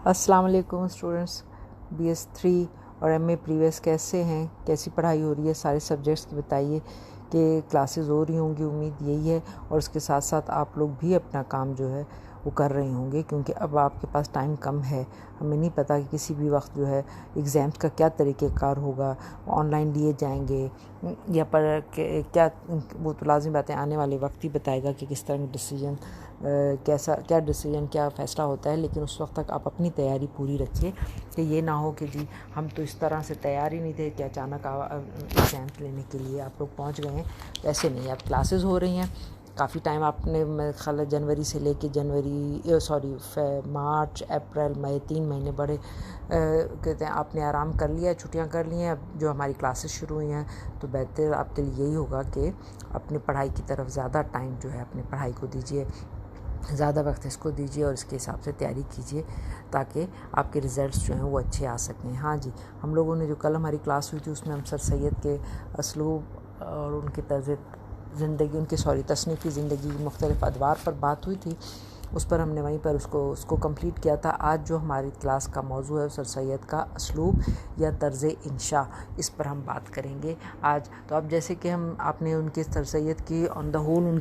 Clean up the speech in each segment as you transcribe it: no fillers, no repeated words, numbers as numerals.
السلام علیکم students, BS3 اور MA پریویس کیسے ہیں؟ کیسی پڑھائی ہو رہی ہے؟ سارے سبجیکٹس کی بتائیے کہ کلاسز ہو رہی ہوں گی، امید یہی ہے، اور اس کے ساتھ ساتھ آپ لوگ بھی اپنا کام جو ہے وہ کر رہے ہوں گے، کیونکہ اب آپ کے پاس ٹائم کم ہے۔ ہمیں نہیں پتہ کہ کسی بھی وقت جو ہے ایگزامس کا کیا طریقہ کار ہوگا، آن لائن لیے جائیں گے یا پر کیا، وہ تو لازمی بات ہے، آنے والے وقت ہی بتائے گا کہ کس طرح کا ڈیسیجن کیا فیصلہ ہوتا ہے، لیکن اس وقت تک آپ اپنی تیاری پوری رکھیے کہ یہ نہ ہو کہ جی ہم تو اس طرح سے تیار ہی نہیں تھے کہ اچانک ایگزامس لینے کے لیے آپ لوگ پہنچ گئے ہیں۔ ایسے نہیں، اب کلاسز ہو رہی ہیں، کافی ٹائم آپ نے میرے خیال ہے جنوری سے لے کے مارچ اپریل مئی 3 مہینے بڑے کہتے ہیں آپ نے آرام کر لیا ہے، چھٹیاں کر لی ہیں۔ اب جو ہماری کلاسز شروع ہوئی ہیں تو بہتر آپ کے لیے یہی ہوگا کہ اپنی پڑھائی کی طرف زیادہ ٹائم جو ہے اپنی پڑھائی کو دیجیے، زیادہ وقت اس کو دیجیے اور اس کے حساب سے تیاری کیجیے تاکہ آپ کے رزلٹس جو ہیں وہ اچھے آ سکیں۔ ہاں جی، ہم لوگوں نے جو کل ہماری کلاس ہوئی تھی اس میں ہم سر سید کے اسلوب اور ان کے طرز زندگی، تصنیفی زندگی مختلف ادوار پر بات ہوئی تھی، اس پر ہم نے وہیں پر اس کو کمپلیٹ کیا تھا۔ آج جو ہماری کلاس کا موضوع ہے سر سید کا اسلوب یا طرز انشاء، اس پر ہم بات کریں گے آج۔ تو اب جیسے کہ آپ نے ان کے سر سید کی آن دا ہول ان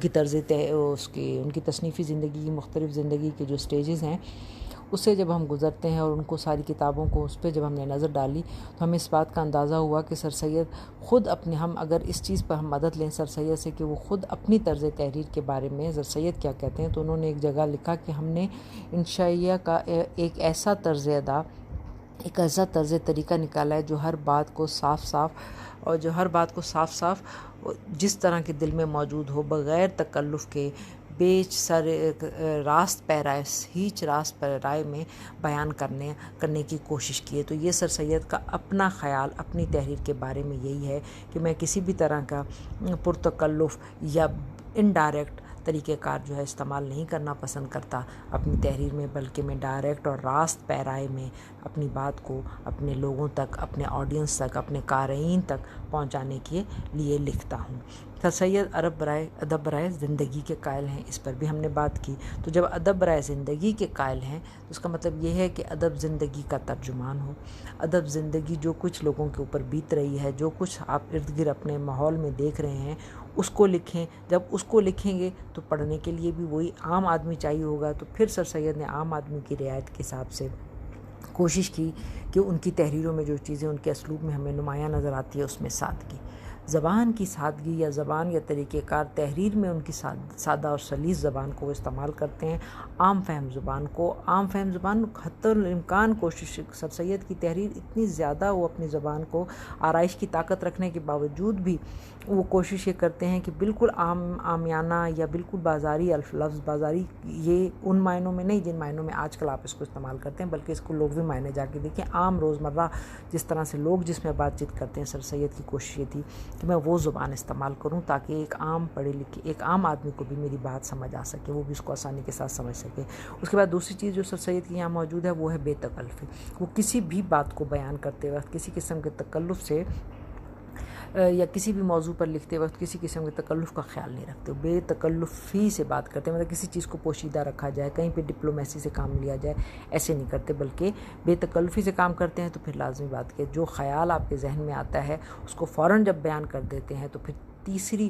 کی تصنیفی زندگی، مختلف زندگی کے جو سٹیجز ہیں اس سے جب ہم گزرتے ہیں اور ان کو ساری کتابوں کو اس پہ جب ہم نے نظر ڈالی تو ہمیں اس بات کا اندازہ ہوا کہ سر سید خود ہم اگر اس چیز پر ہم مدد لیں سر سید سے کہ وہ خود اپنی طرز تحریر کے بارے میں سر سید کیا کہتے ہیں، تو انہوں نے ایک جگہ لکھا کہ ہم نے انشائیہ کا ایک ایسا طرز طریقہ نکالا ہے جو ہر بات کو صاف صاف جس طرح کے دل میں موجود ہو، بغیر تکلف کے، راست پیرائے میں بیان کرنے کی کوشش کی ہے۔ تو یہ سر سید کا اپنا خیال اپنی تحریر کے بارے میں یہی ہے کہ میں کسی بھی طرح کا پرتکلف یا انڈائریکٹ طریقہ کار جو ہے استعمال نہیں کرنا پسند کرتا اپنی تحریر میں، بلکہ میں ڈائریکٹ اور راست پیرائے میں اپنی بات کو اپنے لوگوں تک، اپنے آڈینس تک، اپنے قارئین تک پہنچانے کے لیے لکھتا ہوں۔ سر سید ادب برائے زندگی کے قائل ہیں، اس پر بھی ہم نے بات کی۔ تو جب ادب برائے زندگی کے قائل ہیں تو اس کا مطلب یہ ہے کہ ادب زندگی کا ترجمان ہو، ادب زندگی جو کچھ لوگوں کے اوپر بیت رہی ہے، جو کچھ آپ ارد گرد اپنے ماحول میں دیکھ رہے ہیں اس کو لکھیں۔ جب اس کو لکھیں گے تو پڑھنے کے لیے بھی وہی عام آدمی چاہیے ہوگا، تو پھر سر سید نے عام آدمی کی رعایت کے حساب سے کوشش کی کہ ان کی تحریروں میں جو چیزیں ان کے اسلوب میں ہمیں نمایاں نظر آتی ہے اس میں سادگی، زبان کی سادگی یا زبان یا طریقہ کار، تحریر میں ان کی سادہ اور سلیس زبان کو وہ استعمال کرتے ہیں، عام فہم زبان حتی الامکان کوشش، سر سید کی تحریر اتنی زیادہ وہ اپنی زبان کو آرائش کی طاقت رکھنے کے باوجود بھی وہ کوشش یہ کرتے ہیں کہ بالکل عامیانہ یا بالکل بازاری لفظ بازاری، یہ ان معنوں میں نہیں جن معنوں میں آج کل آپ اس کو استعمال کرتے ہیں، بلکہ اس کو لغوی معنی جا کے دیکھیں، عام روزمرہ جس طرح سے لوگ جس میں بات چیت کرتے ہیں۔ سر سید کی کوشش یہ تھی کہ میں وہ زبان استعمال کروں تاکہ ایک عام پڑھے لکھے، ایک عام آدمی کو بھی میری بات سمجھ آ سکے، وہ بھی اس کو آسانی کے ساتھ سمجھ سکے۔ اس کے بعد دوسری چیز جو سر سید کی یہاں موجود ہے وہ ہے بے تکلفی۔ وہ کسی بھی بات کو بیان کرتے وقت کسی قسم کے تکلف سے یا کسی بھی موضوع پر لکھتے وقت کسی قسم کے تکلف کا خیال نہیں رکھتے، بے تکلفی سے بات کرتے ہیں، مطلب کسی چیز کو پوشیدہ رکھا جائے، کہیں پہ ڈپلومیسی سے کام لیا جائے، ایسے نہیں کرتے، بلکہ بے تکلفی سے کام کرتے ہیں۔ تو پھر لازمی بات کہ جو خیال آپ کے ذہن میں آتا ہے اس کو فوراً جب بیان کر دیتے ہیں، تو پھر تیسری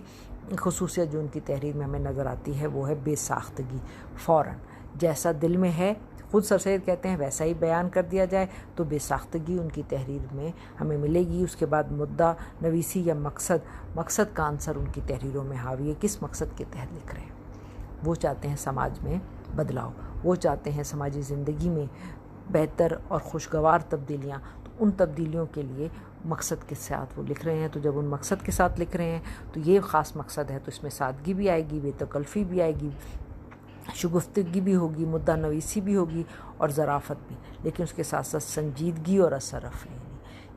خصوصیت جو ان کی تحریر میں ہمیں نظر آتی ہے وہ ہے بے ساختگی، فوراً جیسا دل میں ہے، خود سر سید کہتے ہیں ویسا ہی بیان کر دیا جائے، تو بے ساختگی ان کی تحریر میں ہمیں ملے گی۔ اس کے بعد مدعا نویسی یا مقصد کا عنصر ان کی تحریروں میں حاوی ہے، کس مقصد کے تحت لکھ رہے ہیں۔ وہ چاہتے ہیں سماج میں بدلاؤ، وہ چاہتے ہیں سماجی زندگی میں بہتر اور خوشگوار تبدیلیاں، تو ان تبدیلیوں کے لیے مقصد کے ساتھ وہ لکھ رہے ہیں۔ تو جب ان مقصد کے ساتھ لکھ رہے ہیں تو یہ خاص مقصد ہے، تو اس میں سادگی بھی آئے گی، بے تکلفی بھی آئے گی، شگفتگی بھی ہوگی، مدعا نویسی بھی ہوگی اور ظرافت بھی، لیکن اس کے ساتھ ساتھ سنجیدگی اور اثر رفعی،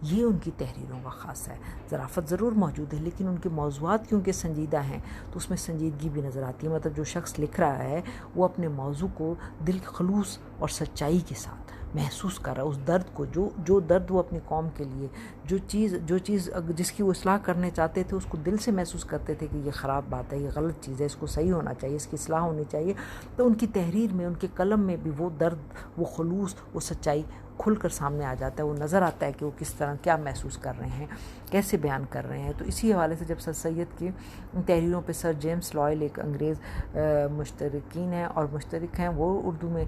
یہ ان کی تحریروں کا خاص ہے۔ ظرافت ضرور موجود ہے لیکن ان کے موضوعات کیونکہ سنجیدہ ہیں تو اس میں سنجیدگی بھی نظر آتی ہے، مطلب جو شخص لکھ رہا ہے وہ اپنے موضوع کو دل خلوص اور سچائی کے ساتھ محسوس کر رہا ہے اس درد کو، جو درد وہ اپنی قوم کے لیے، جو چیز جس کی وہ اصلاح کرنے چاہتے تھے، اس کو دل سے محسوس کرتے تھے کہ یہ خراب بات ہے، یہ غلط چیز ہے، اس کو صحیح ہونا چاہیے، اس کی اصلاح ہونی چاہیے. تو ان کی تحریر میں، ان کے قلم میں بھی وہ درد، وہ خلوص، وہ سچائی کھل کر سامنے آ جاتا ہے. وہ نظر آتا ہے کہ وہ کس طرح کیا محسوس کر رہے ہیں، کیسے بیان کر رہے ہیں. تو اسی حوالے سے جب سر سید کی تحریروں پہ سر جیمس لوئل ایک انگریز مشترکین ہیں اور مشترک ہیں، وہ اردو میں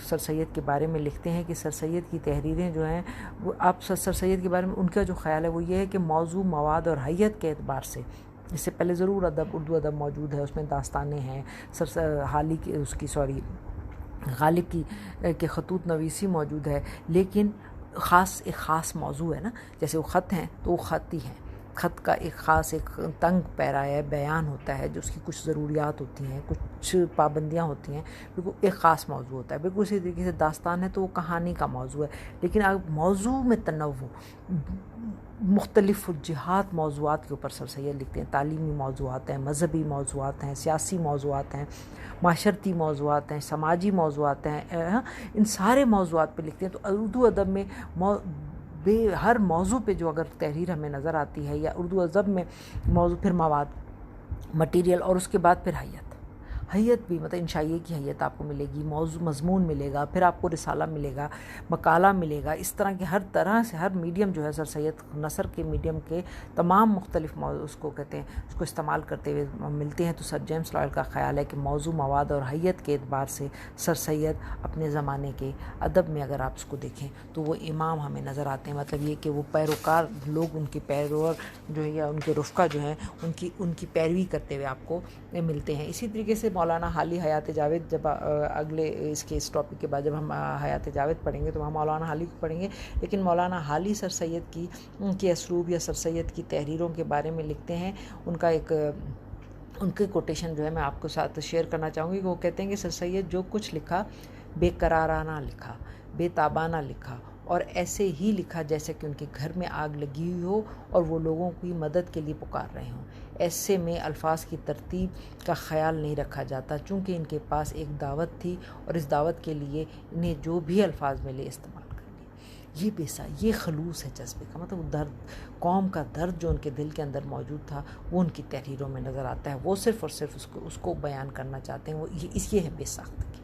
سر سید کے بارے میں لکھتے ہیں کہ سر سید کی تحریریں جو ہیں وہ، آپ سر سید کے بارے میں ان کا جو خیال ہے وہ یہ ہے کہ موضوع، مواد اور حیت کے اعتبار سے، اس سے پہلے ضرور اردو ادب موجود ہے، اس میں داستانیں ہیں، غالب کی کے خطوط نویسی موجود ہے، لیکن ایک خاص موضوع ہے نا. جیسے وہ خط ہیں تو وہ خط ہی ہیں، خط کا ایک خاص، ایک تنگ پیرا ہے، بیان ہوتا ہے، جو اس کی کچھ ضروریات ہوتی ہیں، کچھ پابندیاں ہوتی ہیں، بالکل ایک خاص موضوع ہوتا ہے. بالکل اسی طریقے سے داستان ہے تو وہ کہانی کا موضوع ہے. لیکن اب موضوع میں تنوع، مختلف جہات موضوعات کے اوپر سر سید لکھتے ہیں. تعلیمی موضوعات ہیں، مذہبی موضوعات ہیں، سیاسی موضوعات ہیں، معاشرتی موضوعات ہیں، سماجی موضوعات ہیں، ان سارے موضوعات پہ لکھتے ہیں. تو اردو ادب میں ہر موضوع پہ جو اگر تحریر ہمیں نظر آتی ہے، یا اردو ادب میں موضوع، پھر مواد، مٹیریل، اور اس کے بعد پھر حیت بھی، مطلب انشائیے کی حیت آپ کو ملے گی، موضوع مضمون ملے گا، پھر آپ کو رسالہ ملے گا، مقالہ ملے گا. اس طرح کے ہر طرح سے ہر میڈیم جو ہے سر سید نثر کے میڈیم کے تمام مختلف موضوع اس کو کہتے ہیں، اس کو استعمال کرتے ہوئے ملتے ہیں. تو سر جیمس لوئل کا خیال ہے کہ موضوع، مواد اور حیت کے اعتبار سے سر سید اپنے زمانے کے ادب میں اگر آپ اس کو دیکھیں تو وہ امام ہمیں نظر آتے ہیں. مطلب یہ کہ وہ پیروکار لوگ، ان کے پیرور جو ہے یا ان کے رفقا جو ہیں، ان کی پیروی کرتے ہوئے آپ کو ملتے ہیں. اسی طریقے سے مولانا حالی حیات جاوید، جب اگلے اس ٹاپک کے بعد جب ہم حیات جاوید پڑھیں گے تو ہم مولانا حالی کو پڑھیں گے. لیکن مولانا حالی سر سید کی اسلوب یا سر سید کی تحریروں کے بارے میں لکھتے ہیں. ان کی کوٹیشن جو ہے میں آپ کو ساتھ شیئر کرنا چاہوں گی کہ وہ کہتے ہیں کہ سر سید جو کچھ لکھا، بے قرارانہ لکھا، بے تابانہ لکھا، اور ایسے ہی لکھا جیسے کہ ان کے گھر میں آگ لگی ہوئی ہو اور وہ لوگوں کی مدد کے لیے پکار رہے ہوں. ایسے میں الفاظ کی ترتیب کا خیال نہیں رکھا جاتا، چونکہ ان کے پاس ایک دعوت تھی اور اس دعوت کے لیے انہیں جو بھی الفاظ ملے استعمال کر لیے. یہ خلوص ہے جذبے کا. مطلب وہ درد، قوم کا درد جو ان کے دل کے اندر موجود تھا، وہ ان کی تحریروں میں نظر آتا ہے. وہ صرف اور صرف اس کو بیان کرنا چاہتے ہیں. وہ یہ ہے بے ساختگی.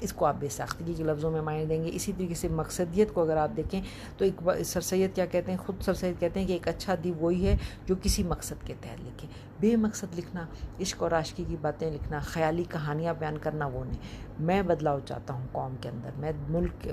اس کو آپ بے ساختگی کے لفظوں میں معنی دیں گے. اسی طریقے سے مقصدیت کو اگر آپ دیکھیں تو سر سید کیا کہتے ہیں، خود سر سید کہتے ہیں کہ ایک اچھا ادیب وہی ہے جو کسی مقصد کے تحت لکھے. بے مقصد لکھنا، عشق اور عاشقی کی باتیں لکھنا، خیالی کہانیاں بیان کرنا، وہ نہیں. میں بدلاؤ چاہتا ہوں قوم کے اندر،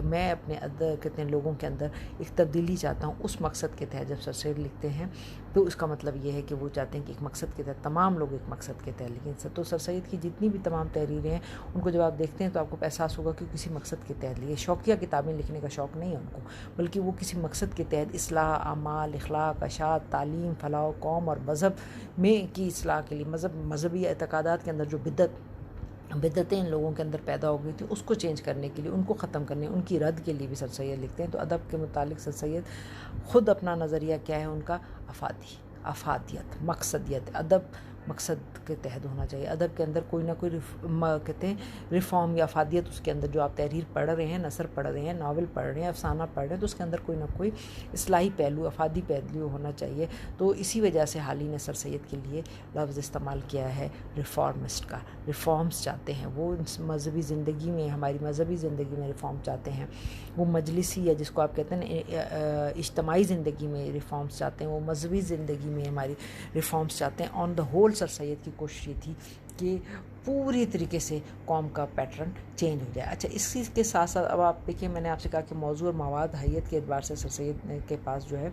میں اپنے کہتے ہیں لوگوں کے اندر ایک تبدیلی چاہتا ہوں. اس مقصد کے تحت جب سر سید لکھتے ہیں تو اس کا مطلب یہ ہے کہ وہ چاہتے ہیں کہ ایک مقصد کے تحت تمام لوگ ایک مقصد کے تحت لکھیں. تو سر سید کی جتنی بھی تمام تحریریں ہیں ان کو جب آپ دیکھتے ہیں تو آپ کو احساس ہوگا کہ کسی مقصد کے تحت لیے. شوقیہ کتابیں لکھنے کا شوق نہیں ہے ان کو، بلکہ وہ کسی مقصد کے تحت اصلاح اعمال، اخلاق، اشاعت، تعلیم، فلاح و قوم اور مذہب میں کی اصلاح کے لیے، مذہبی اعتقادات کے اندر جو بدعتیں ان لوگوں کے اندر پیدا ہو گئی تھی اس کو چینج کرنے کے لیے، ان کو ختم کرنے، ان کی رد کے لیے بھی سر سید لکھتے ہیں. تو ادب کے متعلق سر سید خود اپنا نظریہ کیا ہے ان کا، افادیت، مقصدیت. ادب مقصد کے تحت ہونا چاہیے. ادب کے اندر کوئی نہ کوئی کہتے ہیں ریفارم یا افادیت، اس کے اندر جو آپ تحریر پڑھ رہے ہیں، نثر پڑھ رہے ہیں، ناول پڑھ رہے ہیں، افسانہ پڑھ رہے ہیں، تو اس کے اندر کوئی نہ کوئی اصلاحی پہلو، افادی پہلو ہونا چاہیے. تو اسی وجہ سے حالی نے سر سید کے لیے لفظ استعمال کیا ہے ریفارمسٹ کا. ریفارمز چاہتے ہیں وہ مذہبی زندگی میں، ہماری مذہبی زندگی میں ریفارم چاہتے ہیں. وہ مجلسی یا جس کو آپ کہتے ہیں اجتماعی زندگی میں ریفارمز چاہتے ہیں. وہ مذہبی زندگی میں ہماری ریفارمز چاہتے ہیں. آن دا ہول سر سید کی کوشش یہ تھی کہ پوری طریقے سے قوم کا پیٹرن چینج ہو جائے. اچھا، اس چیز کے ساتھ ساتھ اب آپ دیکھیں، میں نے آپ سے کہا کہ موضوع اور مواد حیت کے اعتبار سے سر سید کے پاس جو ہے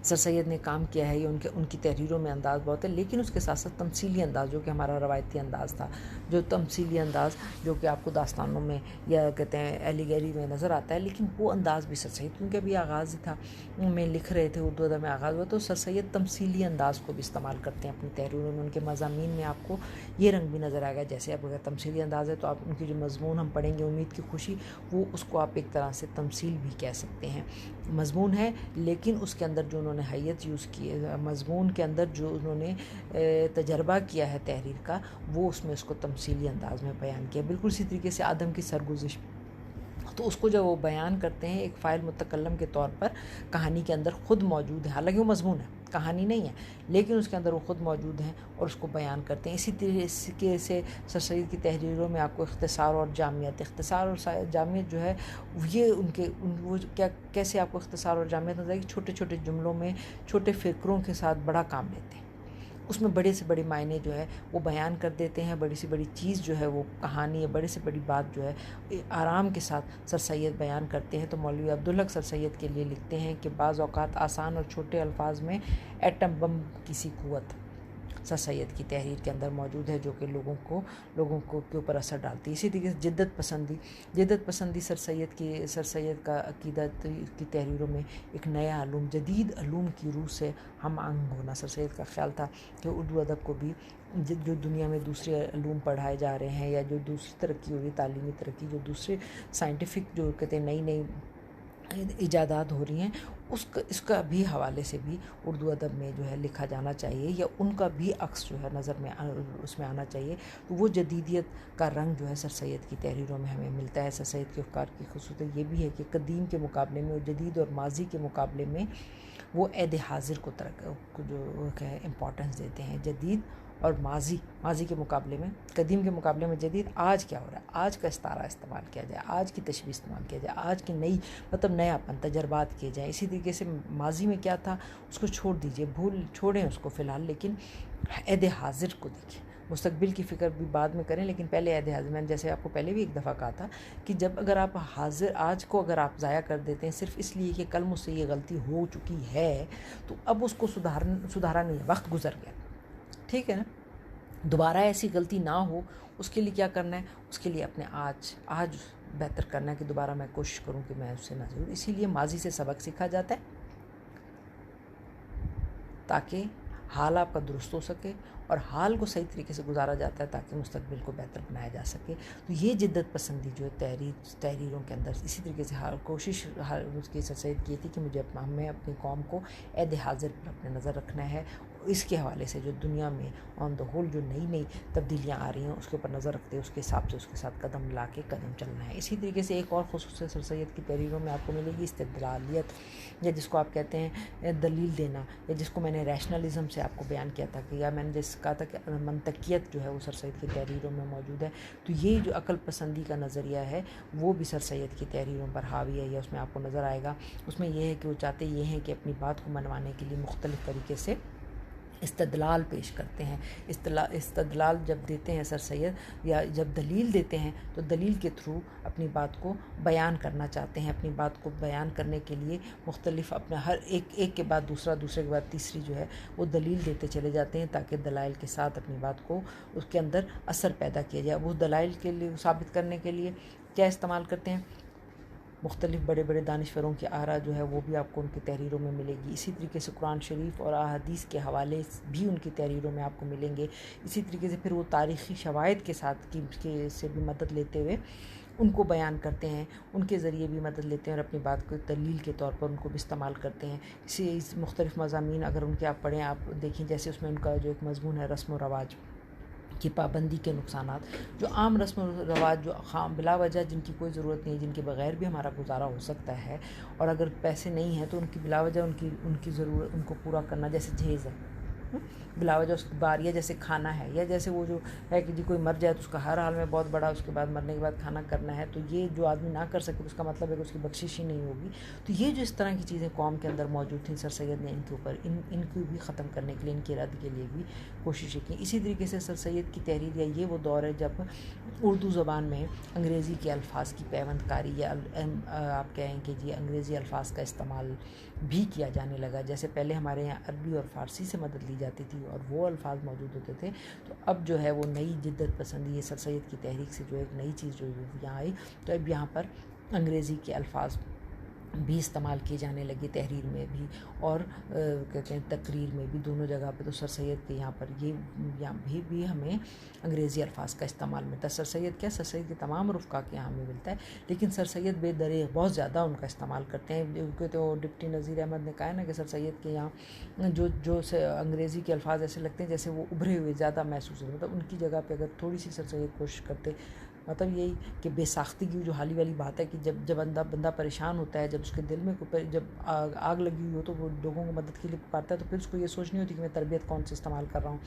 سر سید نے کام کیا ہے. یہ ان کی تحریروں میں انداز بہت ہے، لیکن اس کے ساتھ ساتھ تمثیلی انداز جو کہ ہمارا روایتی انداز تھا، جو تمثیلی انداز جو کہ آپ کو داستانوں میں یا کہتے ہیں ایلیگری میں نظر آتا ہے، لیکن وہ انداز بھی سر سید، کیونکہ ابھی آغاز تھا میں لکھ رہے تھے، اردو ادب میں آغاز ہوا، تو سر سید تمثیلی انداز کو بھی استعمال کرتے ہیں اپنی تحریروں میں. ان کے مضامین میں آپ کو یہ رنگ بھی نظر آئے گا. جیسے اب اگر تمثیلی انداز ہے تو آپ ان کی جو مضمون ہم پڑھیں گے، امید کی خوشی، وہ اس کو آپ ایک طرح سے تمثیل بھی کہہ سکتے ہیں. مضمون ہے لیکن اس کے اندر جو انہوں انہوں نے حیت یوز کی ہے، مضمون کے اندر جو انہوں نے تجربہ کیا ہے تحریر کا، وہ اس میں اس کو تمثیلی انداز میں بیان کیا. بالکل اسی طریقے سے آدم کی سرگزشت، تو اس کو جب وہ بیان کرتے ہیں ایک فاعل متکلم کے طور پر کہانی کے اندر خود موجود ہے، حالانکہ وہ مضمون ہے، کہانی نہیں ہے، لیکن اس کے اندر وہ خود موجود ہیں اور اس کو بیان کرتے ہیں. اسی طریقے سے سر سید کی تحریروں میں آپ کو اختصار اور جامعیت جو ہے یہ وہ کیسے آپ کو اختصار اور جامعیت نظر آئے کہ چھوٹے چھوٹے جملوں میں چھوٹے فکروں کے ساتھ بڑا کام لیتے ہیں، اس میں بڑے سے بڑے معنی جو ہے وہ بیان کر دیتے ہیں، بڑی سے بڑی چیز جو ہے وہ کہانی ہے، بڑے سے بڑی بات جو ہے آرام کے ساتھ سر سید بیان کرتے ہیں. تو مولوی عبدالحق سر سید کے لیے لکھتے ہیں کہ بعض اوقات آسان اور چھوٹے الفاظ میں ایٹم بم کی سی قوت سر سید کی تحریر کے اندر موجود ہے، جو کہ لوگوں کو کے اوپر اثر ڈالتی ہے. اسی طریقے سے جدت پسندی سر سید کا عقیدت کی تحریروں میں ایک نیا علوم، جدید علوم کی روح سے ہم آہنگ ہونا. سر سید کا خیال تھا کہ اردو ادب کو بھی جو دنیا میں دوسرے علوم پڑھائے جا رہے ہیں یا جو دوسری ترقی ہو رہی، تعلیمی ترقی، جو دوسرے سائنٹیفک جو کہتے ہیں نئی ایجادات ہو رہی ہیں، اس کا بھی حوالے سے بھی اردو ادب میں جو ہے لکھا جانا چاہیے، یا ان کا بھی عکس جو ہے نظر میں اس میں آنا چاہیے. تو وہ جدیدیت کا رنگ جو ہے سر سید کی تحریروں میں ہمیں ملتا ہے. سر سید کے افکار کی خصوصیت یہ بھی ہے کہ قدیم کے مقابلے میں اور جدید اور ماضی کے مقابلے میں وہ عہد حاضر کو جو ہے امپورٹنس دیتے ہیں. جدید اور ماضی کے مقابلے میں، قدیم کے مقابلے میں جدید، آج کیا ہو رہا ہے، آج کا استعارہ استعمال کیا جائے، آج کی تشبیہ استعمال کیا جائے، آج کی نیا تجربات کیے جائیں. اسی طریقے سے ماضی میں کیا تھا اس کو چھوڑ دیجئے، چھوڑیں اس کو فی الحال، لیکن عہد حاضر کو دیکھیں. مستقبل کی فکر بھی بعد میں کریں، لیکن پہلے عہد حاضر. میں نے جیسے آپ کو پہلے بھی ایک دفعہ کہا تھا کہ جب اگر آپ آج کو اگر آپ ضائع کر دیتے ہیں صرف اس لیے کہ کل مجھ سے یہ غلطی ہو چکی ہے، تو اب اس کو سدھارا نہیں ہے، وقت گزر گیا، ٹھیک ہے نا. دوبارہ ایسی غلطی نہ ہو اس کے لیے کیا کرنا ہے، اس کے لیے اپنے آج بہتر کرنا ہے کہ دوبارہ میں کوشش کروں کہ میں اس سے نہ ضرور. اسی لیے ماضی سے سبق سیکھا جاتا ہے تاکہ حال آپ کا درست ہو سکے، اور حال کو صحیح طریقے سے گزارا جاتا ہے تاکہ مستقبل کو بہتر بنایا جا سکے. تو یہ جدت پسندی جو ہے تحریروں کے اندر، اسی طریقے سے کوشش اس کی سر سید کی تھی کہ ہمیں اپنی قوم کو عہد حاضر پر اپنے نظر رکھنا ہے. اس کے حوالے سے جو دنیا میں آن دا ہول جو نئی تبدیلیاں آ رہی ہیں اس کے اوپر نظر رکھتے ہیں، اس کے حساب سے اس کے ساتھ قدم لا کے قدم چلنا ہے. اسی طریقے سے ایک اور خصوصیت سر سید کی تحریروں میں آپ کو ملے گی استدلالیت، یا جس کو آپ کہتے ہیں دلیل دینا، یا جس کو میں نے ریشنلزم سے آپ کو بیان کیا تھا کہ، یا میں نے کہا تھا کہ منطقیت جو ہے وہ سر سید کی تحریروں میں موجود ہے. تو یہ جو عقل پسندی کا نظریہ ہے وہ بھی سر سید کی تحریروں پر حاوی ہے، یا اس میں آپ کو نظر آئے گا. اس میں یہ ہے کہ وہ چاہتے یہ ہیں کہ اپنی بات کو منوانے کے لیے مختلف طریقے سے استدلال پیش کرتے ہیں. استدلال جب دیتے ہیں سر سید، یا جب دلیل دیتے ہیں تو دلیل کے تھرو اپنی بات کو بیان کرنا چاہتے ہیں. اپنی بات کو بیان کرنے کے لیے مختلف اپنا ہر ایک کے بعد دوسرے کے بعد تیسری جو ہے وہ دلیل دیتے چلے جاتے ہیں تاکہ دلائل کے ساتھ اپنی بات کو اس کے اندر اثر پیدا کیا جائے. وہ دلائل کے لیے ثابت کرنے کے لیے کیا استعمال کرتے ہیں، مختلف بڑے بڑے دانشوروں کی آراء جو ہے وہ بھی آپ کو ان کی تحریروں میں ملے گی. اسی طریقے سے قرآن شریف اور احادیث کے حوالے بھی ان کی تحریروں میں آپ کو ملیں گے. اسی طریقے سے پھر وہ تاریخی شواہد کے ساتھ سے بھی مدد لیتے ہوئے ان کو بیان کرتے ہیں، ان کے ذریعے بھی مدد لیتے ہیں اور اپنی بات کو دلیل کے طور پر ان کو بھی استعمال کرتے ہیں. اسی مختلف مضامین اگر ان کے آپ پڑھیں، آپ دیکھیں، جیسے اس میں ان کا جو ایک مضمون ہے رسم و رواج کی پابندی کے نقصانات، جو عام رسم و رواج جو بلا وجہ جن کی کوئی ضرورت نہیں ہے، جن کے بغیر بھی ہمارا گزارا ہو سکتا ہے، اور اگر پیسے نہیں ہیں تو ان کی بلا وجہ ان کی ضرورت ان کو پورا کرنا، جیسے جہیز ہے بلا وجہ اس کی بار، یا جیسے کھانا ہے، یا جیسے وہ جو ہے کہ کوئی مر جائے تو اس کا ہر حال میں بہت بڑا اس کے بعد مرنے کے بعد کھانا کرنا ہے، تو یہ جو آدمی نہ کر سکے اس کا مطلب ہے کہ اس کی بخشش ہی نہیں ہوگی. تو یہ جو اس طرح کی چیزیں قوم کے اندر موجود تھیں، سر سید نے ان کے اوپر ان کو بھی ختم کرنے کے لیے، ان کے رد کے لیے بھی کوششیں کی. اسی طریقے سے سر سید کی تحریر، یا یہ وہ دور ہے جب اردو زبان میں انگریزی کے الفاظ کی پیوند کاری، یا آپ کہیں کہ انگریزی الفاظ کا استعمال بھی کیا جانے لگا. جیسے پہلے ہمارے یہاں عربی اور فارسی سے مدد لی جاتی تھی اور وہ الفاظ موجود ہوتے تھے، تو اب جو ہے وہ نئی جدت پسندی ہے سر سید کی تحریک سے جو ایک نئی چیز جو یہاں آئی، تو اب یہاں پر انگریزی کے الفاظ بھی استعمال کیے جانے لگے، تحریر میں بھی اور کہتے ہیں تقریر میں بھی، دونوں جگہ پہ۔ تو سر سید کے یہاں پر یہاں بھی ہمیں انگریزی الفاظ کا استعمال ملتا ہے۔ سر سید کیا، سر سید کے تمام رفقا کے یہاں ہمیں ملتا ہے، لیکن سر سید بے دریغ بہت زیادہ ان کا استعمال کرتے ہیں، کیونکہ تو ڈپٹی نذیر احمد نے کہا ہے نا کہ سر سید کے یہاں جو انگریزی کے الفاظ ایسے لگتے ہیں جیسے وہ ابھرے ہوئے زیادہ محسوس ہوتے ہیں، مطلب ان کی جگہ پہ اگر تھوڑی سی سر سید کوشش کرتے، مطلب یہی کہ بے ساختگی جو حالی والی بات ہے کہ جب بندہ پریشان ہوتا ہے، جب اس کے دل میں جب آگ لگی ہوئی ہو تو وہ لوگوں کو مدد کے لیے پکارتا ہے، تو پھر اس کو یہ سوچ نہیں ہوتی کہ میں تربیت کون سے استعمال کر رہا ہوں،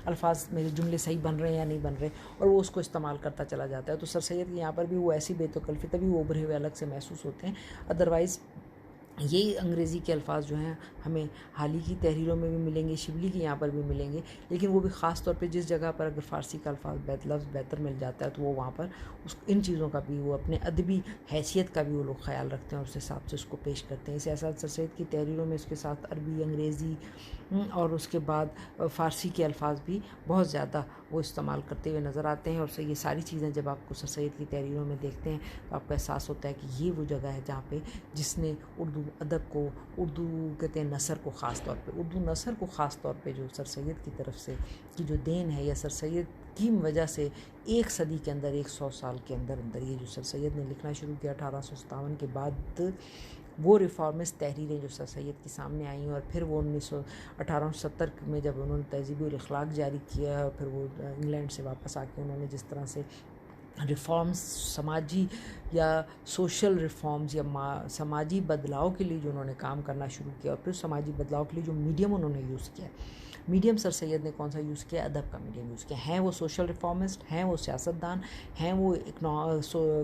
الفاظ میرے جملے صحیح بن رہے ہیں یا نہیں بن رہے، اور وہ اس کو استعمال کرتا چلا جاتا ہے۔ تو سر سید کے یہاں پر بھی وہ ایسی بے تکلفی، تبھی وہ ابھرے ہوئے الگ سے محسوس ہوتے ہیں، ادروائز یہ انگریزی کے الفاظ جو ہیں ہمیں حالی کی تحریروں میں بھی ملیں گے، شبلی کے یہاں پر بھی ملیں گے، لیکن وہ بھی خاص طور پہ جس جگہ پر اگر فارسی کا لفظ بہتر مل جاتا ہے تو وہ وہاں پر ان چیزوں کا بھی وہ اپنے ادبی حیثیت کا بھی وہ لوگ خیال رکھتے ہیں اور اس حساب سے اس کو پیش کرتے ہیں۔ اس احساس سر سید کی تحریروں میں اس کے ساتھ عربی، انگریزی اور اس کے بعد فارسی کے الفاظ بھی بہت زیادہ وہ استعمال کرتے ہوئے نظر آتے ہیں، اور یہ ساری چیزیں جب آپ کو سر سید کی تحریروں میں دیکھتے ہیں تو آپ کو احساس ہوتا ہے کہ یہ وہ جگہ ہے جہاں پہ جس نے اردو ادب کو، اردو کہتے ہیں نثر کو خاص طور پہ، اردو نثر کو خاص طور پہ جو سر سید کی طرف سے کی جو دین ہے، یا سر سید کی وجہ سے 1 صدی کے اندر، 100 سال کے اندر یہ جو سر سید نے لکھنا شروع کیا 1857 کے بعد، وہ ریفارمسٹ تحریریں جو سر سید کے سامنے آئیں، اور پھر وہ 1870 میں جب انہوں نے تہذیب الاخلاق جاری کیا، اور پھر وہ انگلینڈ سے واپس آ کے انہوں نے جس طرح سے ریفارمز، سماجی یا سوشل ریفارمز یا سماجی بدلاؤ کے لیے جو انہوں نے کام کرنا شروع کیا، اور پھر سماجی بدلاؤ کے لیے جو میڈیم انہوں نے یوز کیا، میڈیم سر سید نے کون سا یوز کیا؟ ادب کا میڈیم یوز کیا۔ ہیں وہ سوشل ریفارمسٹ، ہیں وہ سیاستدان، ہیں وہ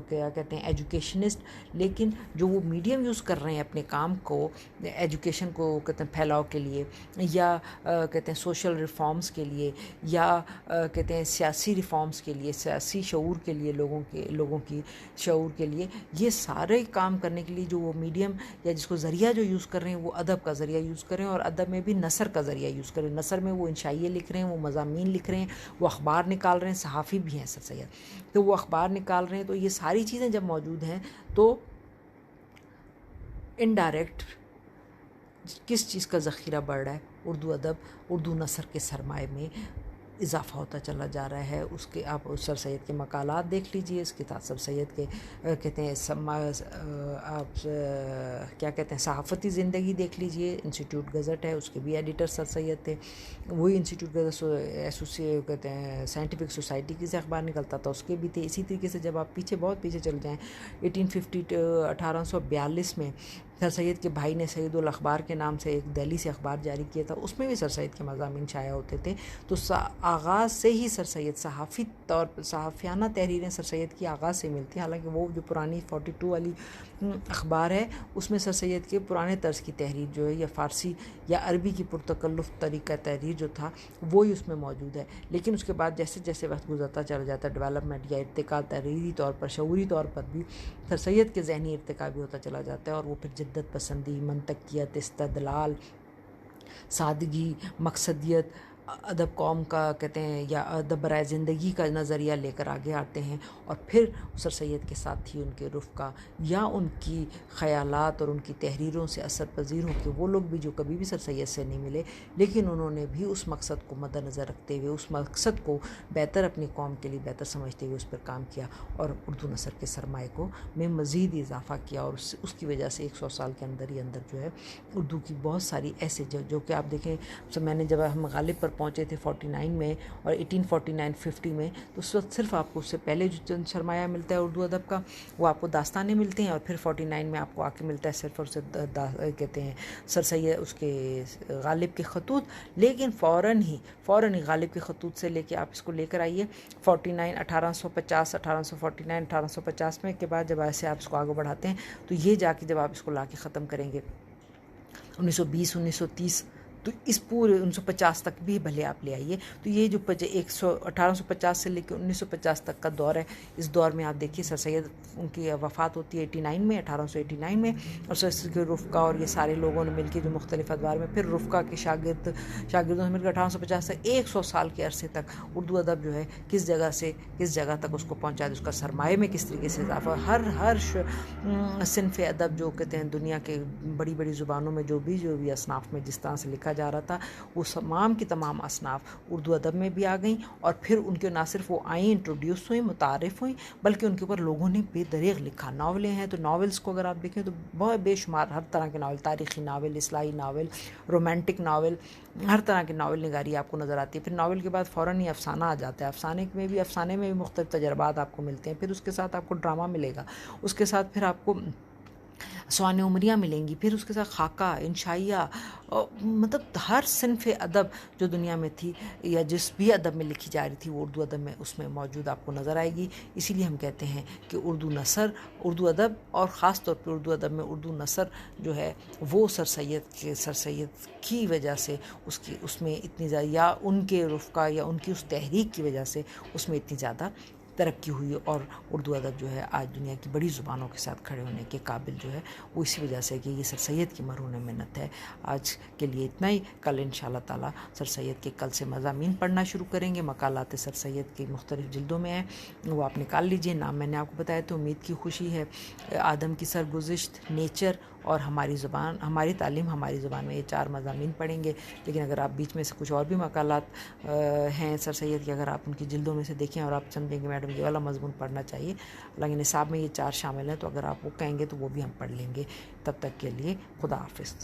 کیا کہتے ہیں ایجوکیشنسٹ، لیکن جو وہ میڈیم یوز کر رہے ہیں اپنے کام کو، ایجوکیشن کو کہتے ہیں پھیلاؤ کے لیے، یا کہتے ہیں سوشل ریفارمز کے لیے، یا کہتے ہیں سیاسی ریفارمز کے لیے، سیاسی شعور کے لیے، لوگوں کی شعور کے لیے، یہ سارے کام کرنے کے لیے جو وہ میڈیم یا جس کو ذریعہ جو یوز کر رہے ہیں وہ ادب کا ذریعہ یوز کریں، اور ادب میں بھی نثر کا ذریعہ یوز کریں۔ نثر میں وہ انشائیے لکھ رہے ہیں، وہ مضامین لکھ رہے ہیں، وہ اخبار نکال رہے ہیں، صحافی بھی ہیں سر سید، تو وہ اخبار نکال رہے ہیں، تو یہ ساری چیزیں جب موجود ہیں تو انڈائریکٹ کس چیز کا ذخیرہ بڑھ رہا ہے؟ اردو ادب، اردو نثر کے سرمائے میں اضافہ ہوتا چلا جا رہا ہے۔ اس کے آپ سر سید کے مقالات دیکھ لیجئے، اس کے ساتھ سر سید کے کہتے ہیں آپ کیا کہتے ہیں صحافتی زندگی دیکھ لیجئے، انسٹیٹیوٹ گزٹ ہے، اس کے بھی ایڈیٹر سر سید تھے، وہی انسٹیٹیوٹ گزٹ کہتے ہیں سائنٹیفک سوسائٹی کی سے اخبار نکلتا تھا، اس کے بھی تھے۔ اسی طریقے سے جب آپ بہت پیچھے چل جائیں 1842 میں سر سید کے بھائی نے سید الاخبار کے نام سے ایک دہلی سے اخبار جاری کیا تھا، اس میں بھی سر سید کے مضامین شائع ہوتے تھے۔ تو آغاز سے ہی سر سید صحافیانہ تحریریں سر سید کی آغاز سے ملتی ہیں، حالانکہ وہ جو پرانی 42 والی اخبار ہے اس میں سر سید کے پرانے طرز کی تحریر جو ہے، یا فارسی یا عربی کی پرتکلف طریقہ تحریر جو تھا وہی اس میں موجود ہے، لیکن اس کے بعد جیسے جیسے وقت گزرتا چلا جاتا ہے، ڈیولپمنٹ یا ارتقاء تحریری طور پر، شعوری طور پر بھی سر سید کے ذہنی ارتقاء بھی ہوتا چلا جاتا ہے، اور وہ پھر جدت پسندی، منطقیت، استدلال، سادگی، مقصدیت، ادب قوم کا کہتے ہیں یا ادب برائے زندگی کا نظریہ لے کر آگے آتے ہیں، اور پھر سر سید کے ساتھ ہی ان کے رفقا یا ان کی خیالات اور ان کی تحریروں سے اثر پذیر ہو کے وہ لوگ بھی جو کبھی بھی سر سید سے نہیں ملے، لیکن انہوں نے بھی اس مقصد کو مد نظر رکھتے ہوئے، اس مقصد کو بہتر اپنی قوم کے لیے بہتر سمجھتے ہوئے اس پر کام کیا، اور اردو نثر کے سرمائے کو میں مزید اضافہ کیا، اور اس کی وجہ سے 100 سال کے اندر ہی اندر جو ہے اردو کی بہت ساری ایسے جو کہ آپ دیکھیں، میں نے جب ہم غالب پر پہنچے تھے 49 میں اور 1849-50 میں، تو اس وقت صرف آپ کو اس سے پہلے جو چند سرمایہ ملتا ہے اردو ادب کا وہ آپ کو داستانیں ملتے ہیں، اور پھر 49 میں آپ کو آ کے ملتا ہے صرف اور صرف کہتے ہیں سر سید اس کے غالب کے خطوط، لیکن فوراً ہی غالب کے خطوط سے لے کے آپ اس کو لے کر آئیے 49 1850 1849 1850 میں کے بعد جب ایسے آپ اس کو آگے بڑھاتے ہیں تو یہ جا کے جب آپ اس کو لا کے ختم کریں گے 1920 1930 تو اس پورے 1950 تک بھی بھلے آپ لے آئیے، تو یہ جو 1850 سے لے کے 1950 تک کا دور ہے، اس دور میں آپ دیکھیے سر سید ان کی وفات ہوتی ہے 89 میں، 1889 میں، اور سر سید کے رفقا اور یہ سارے لوگوں نے مل کے جو مختلف ادوار میں پھر رفقا کے شاگردوں سے مل کر 1850 سے 100 سال کے عرصے تک اردو ادب جو ہے کس جگہ سے کس جگہ تک اس کو پہنچا دیا، اس کا سرمایہ میں کس طریقے سے اضافہ، ہر صنف ادب جو کہتے ہیں دنیا کے بڑی بڑی زبانوں میں جو بھی اصناف میں جس طرح سے لکھا جا رہا تھا، وہ تمام کی تمام اصناف اردو ادب میں بھی آ گئیں، اور پھر ان کے نہ صرف وہ آئیں، انٹروڈیوس ہوئیں، متعارف ہوئیں، بلکہ ان کے اوپر لوگوں نے بے دریغ لکھا۔ ناولیں ہیں تو ناولز کو اگر آپ دیکھیں تو بہت بے شمار ہر طرح کے ناول، تاریخی ناول، اصلاحی ناول، رومانٹک ناول، ہر طرح کی ناول نگاری آپ کو نظر آتی ہے۔ پھر ناول کے بعد فوراً ہی افسانہ آ جاتا ہے، افسانے میں بھی مختلف تجربات آپ کو ملتے ہیں، پھر اس کے ساتھ آپ کو ڈرامہ ملے گا، اس کے ساتھ پھر آپ کو سوانح عمریاں ملیں گی، پھر اس کے ساتھ خاکہ، انشائیہ، مطلب ہر صنف ادب جو دنیا میں تھی یا جس بھی ادب میں لکھی جا رہی تھی وہ اردو ادب میں اس میں موجود آپ کو نظر آئے گی۔ اسی لیے ہم کہتے ہیں کہ اردو ادب اور خاص طور پہ اردو ادب میں اردو نثر جو ہے وہ سر سید کی وجہ سے اس میں اتنی زیادہ، یا ان کے رفقا یا ان کی اس تحریک کی وجہ سے اس میں اتنی زیادہ ترقی ہوئی، اور اردو ادب جو ہے آج دنیا کی بڑی زبانوں کے ساتھ کھڑے ہونے کے قابل جو ہے وہ اسی وجہ سے کہ یہ سر سید کی مرہون منت ہے۔ آج کے لیے اتنا ہی، کل انشاءاللہ تعالی سر سید کے کل سے مضامین پڑھنا شروع کریں گے، مقالات سر سید کی مختلف جلدوں میں ہیں، وہ آپ نکال لیجئے، نام میں نے آپ کو بتایا تو امید کی خوشی ہے، آدم کی سرگزشت، نیچر اور ہماری زبان، ہماری تعلیم ہماری زبان میں، یہ 4 مضامین پڑھیں گے۔ لیکن اگر آپ بیچ میں سے کچھ اور بھی مقالات ہیں سر سید کے، اگر آپ ان کی جلدوں میں سے دیکھیں اور آپ سمجھیں کہ میڈم یہ والا مضمون پڑھنا چاہیے، حالانکہ نصاب میں یہ 4 شامل ہیں، تو اگر آپ وہ کہیں گے تو وہ بھی ہم پڑھ لیں گے۔ تب تک کے لیے خدا حافظ۔